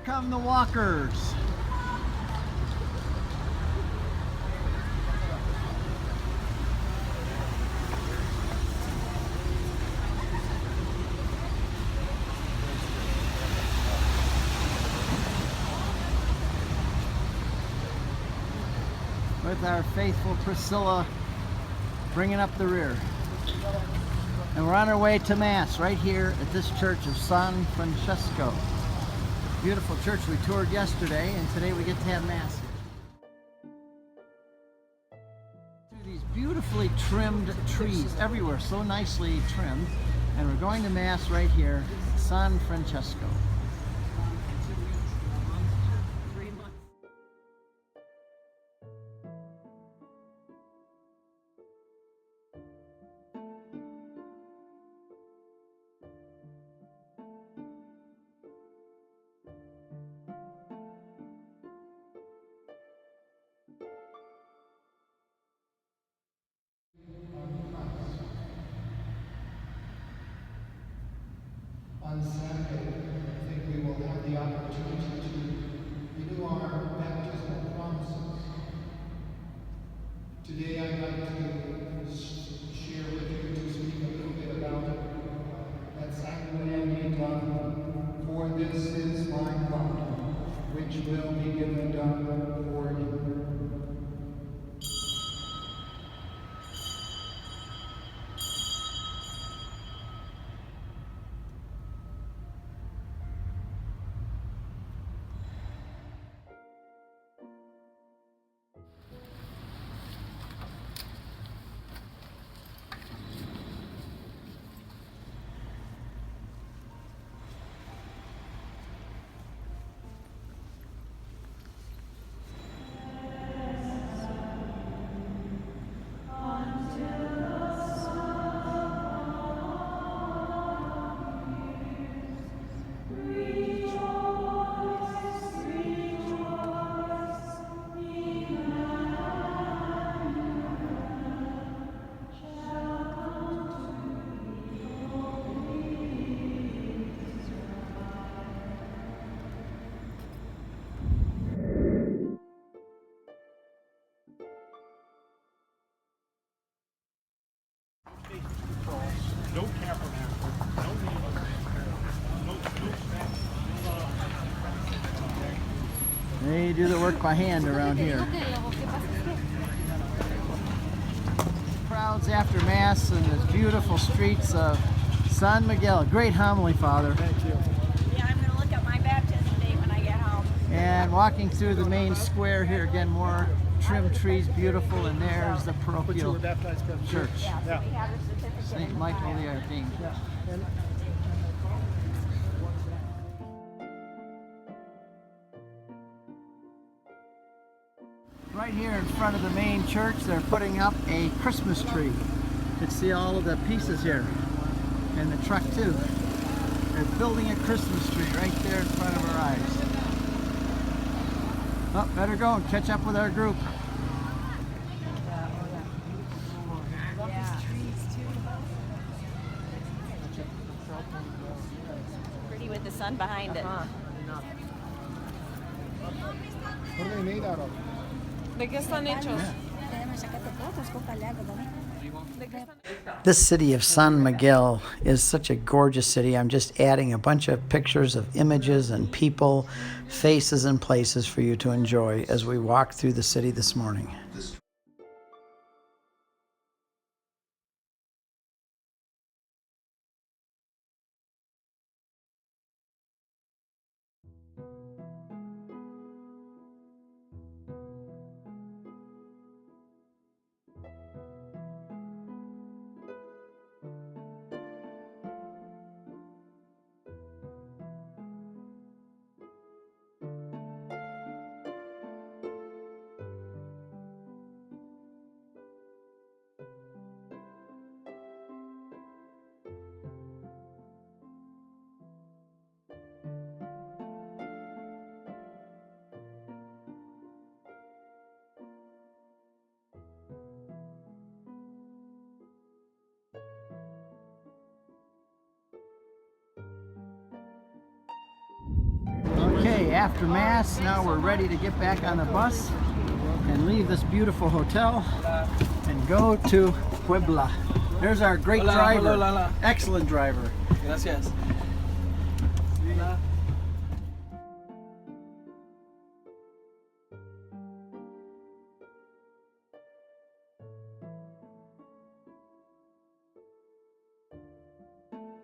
come the walkers. With our faithful Priscilla bringing up the rear. And we're on our way to Mass right here at this church of San Francesco. Beautiful church we toured yesterday, and today we get to have Mass here. Through these beautifully trimmed trees everywhere, so nicely trimmed. And we're going to Mass right here, San Francesco. On Saturday, I think we will have the opportunity to renew our baptismal promises. Today I'd like to share with you, to speak a little bit about that sacrament being done. For this is my body, which will be given up for you. No cameraman. They do the work by hand around here. Crowds after Mass in the beautiful streets of San Miguel. Great homily, Father. Thank you. Yeah, I'm going to look at my baptism date when I get home. And walking through the main square here, again, more trimmed trees, beautiful, and there's the But you were parochial baptized Presbyterian. church. Yeah, so Yeah. we have a certificate. St. Michael the Archangel. Yeah. And Right here in front of the main church, they're putting up a Christmas tree. You can see all of the pieces here, and the truck too. They're building a Christmas tree right there in front of our eyes. Oh, better go and catch up with our group. Pretty with the sun behind it. what are they made out of? ¿De qué están hechos? This city of San Miguel is such a gorgeous city. I'm just adding a bunch of pictures of images and people, faces and places for you to enjoy as we walk through the city this morning. after Mass, now we're ready to get back on the bus and leave this beautiful hotel and go to Puebla. There's our great driver. Hola. Excellent driver. Gracias.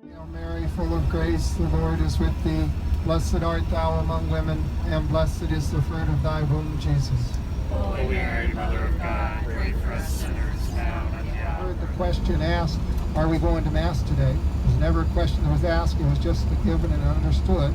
Hail Mary, full of grace, the Lord is with thee. Blessed art thou among women, and blessed is the fruit of thy womb, Jesus. Holy Mary, Mother of God, pray for us sinners now and at the I hour. heard the question asked, are we going to Mass today? It was never a question that was asked, it was just given and understood.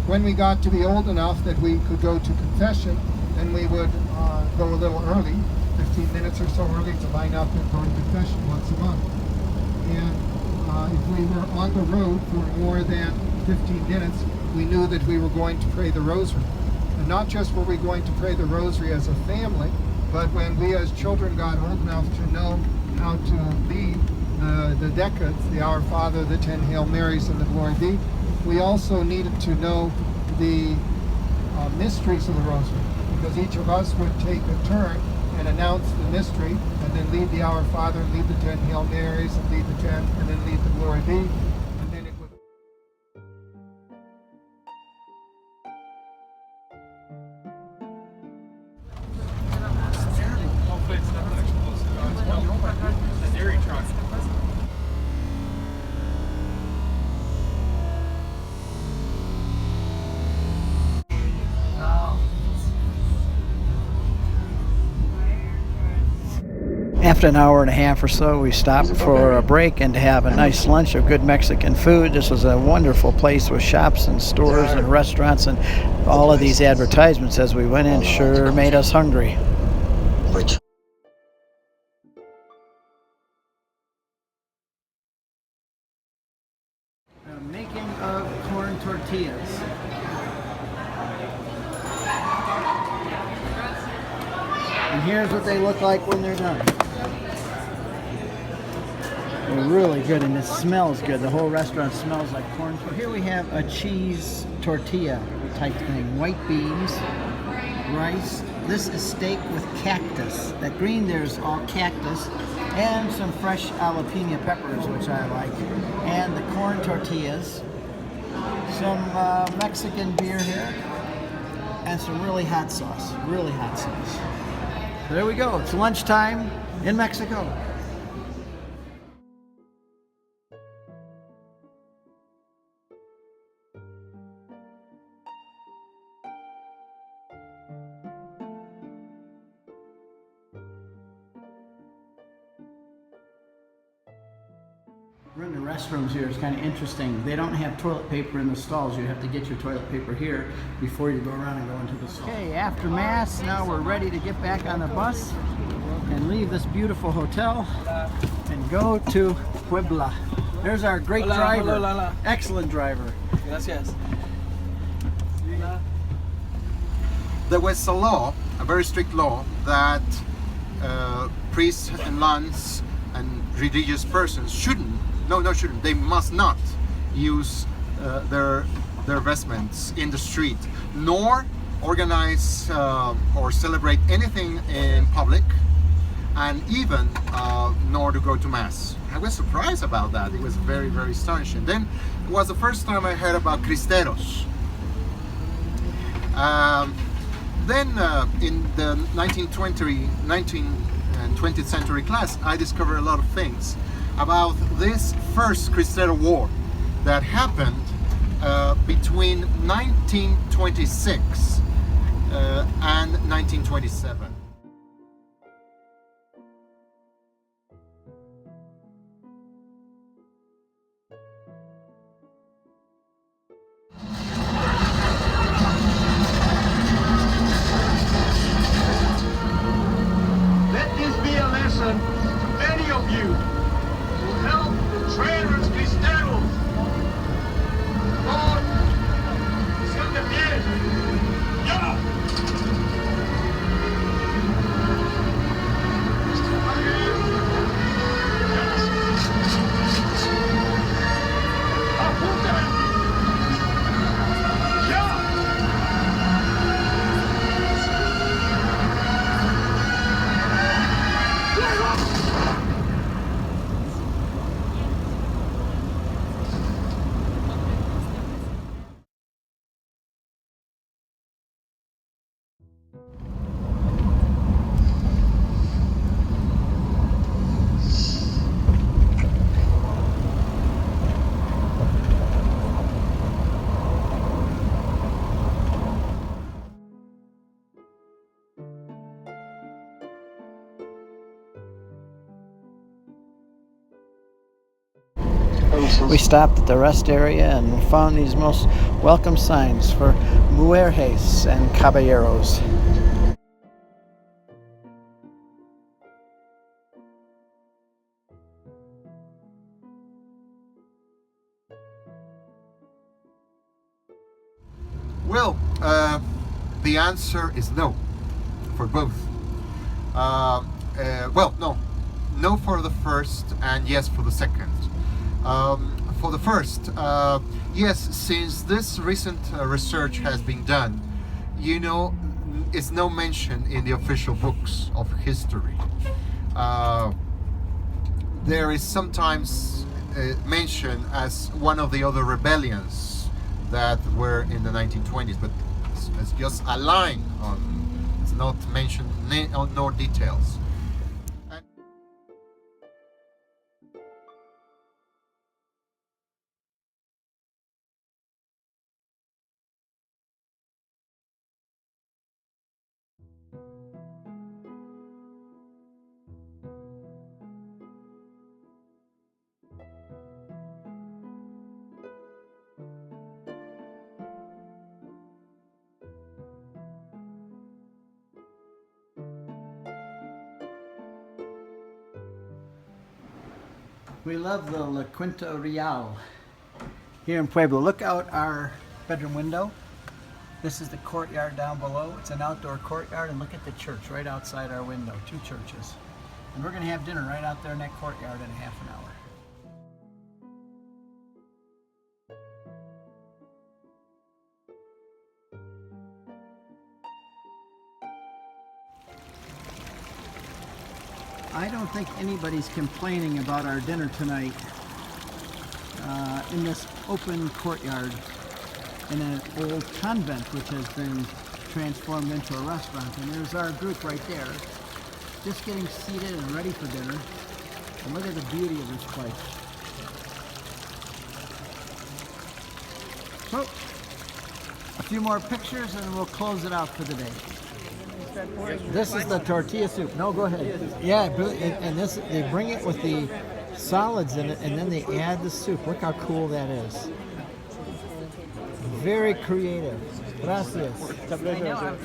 When we got to be old enough that we could go to confession, then we would go a little early, 15 minutes or so early, to line up and go to confession once a month. And if we were on the road for more than 15 minutes, we knew that we were going to pray the Rosary. And not just were we going to pray the Rosary as a family, but when we as children got old enough to know how to lead the decades, the Our Father, the 10 Hail Marys, and the Glory Be, we also needed to know the mysteries of the Rosary, because each of us would take a turn and announce the mystery, and then lead the Our Father, and lead the 10 Hail Marys, and lead the 10, and then lead the Glory Be, and then it would... Hopefully it's not explosive. The dairy truck. After an hour and a half or so, we stopped for a break and to have a nice lunch of good Mexican food. This was a wonderful place with shops and stores and restaurants, and all of these advertisements as we went in sure made us hungry. Making of corn tortillas. And here's what they look like when they're done. They're really good, and it smells good. The whole restaurant smells like corn. So here we have a cheese tortilla type thing. White beans, rice. This is steak with cactus. That green there is all cactus. And some fresh jalapeno peppers, which I like. And the corn tortillas. Some Mexican beer here. And some really hot sauce. Really hot sauce. So there we go. It's lunchtime in Mexico. We're in the restrooms here. It's kind of interesting. They don't have toilet paper in the stalls. You have to get your toilet paper here before you go around and go into the stall. Okay, after Mass, now we're ready to get back on the bus and leave this beautiful hotel and go to Puebla. There's our great driver. Hola. Excellent driver. Gracias. There was a law, a very strict law, that priests and nuns and religious persons they must not use their vestments in the street, nor organize or celebrate anything in public, and even nor to go to Mass. I was surprised about that. It was very, very astonishing. Then it was the first time I heard about Cristeros. Then in the 19th and 20th century class, I discovered a lot of things about this first Cristero War that happened between 1926 and 1927. Let this be a lesson to many of you who help the traitors Cristeros. Lord, siéntate bien. ¡Ya! We stopped at the rest area and found these most welcome signs for mujeres and caballeros. Well, the answer is no for both. Well, no. No for the first and yes for the second. For the first, yes, since this recent research has been done, you know, it's no mention in the official books of history. There is sometimes mentioned as one of the other rebellions that were in the 1920s, but it's just a line on, it's not mentioned nor details. We love the La Quinta Real here in Puebla. Look out our bedroom window. This is the courtyard down below. It's an outdoor courtyard, and look at the church right outside our window, 2 churches. And we're going to have dinner right out there in that courtyard in half an hour. I don't think anybody's complaining about our dinner tonight in this open courtyard in an old convent which has been transformed into a restaurant. And there's our group right there, just getting seated and ready for dinner. And look at the beauty of this place. So, a few more pictures and we'll close it out for the day. This is the tortilla soup. No, go ahead. Yeah, and this, they bring it with the solids in it, and then they add the soup. Look how cool that is. Very creative. Gracias. I know, I'm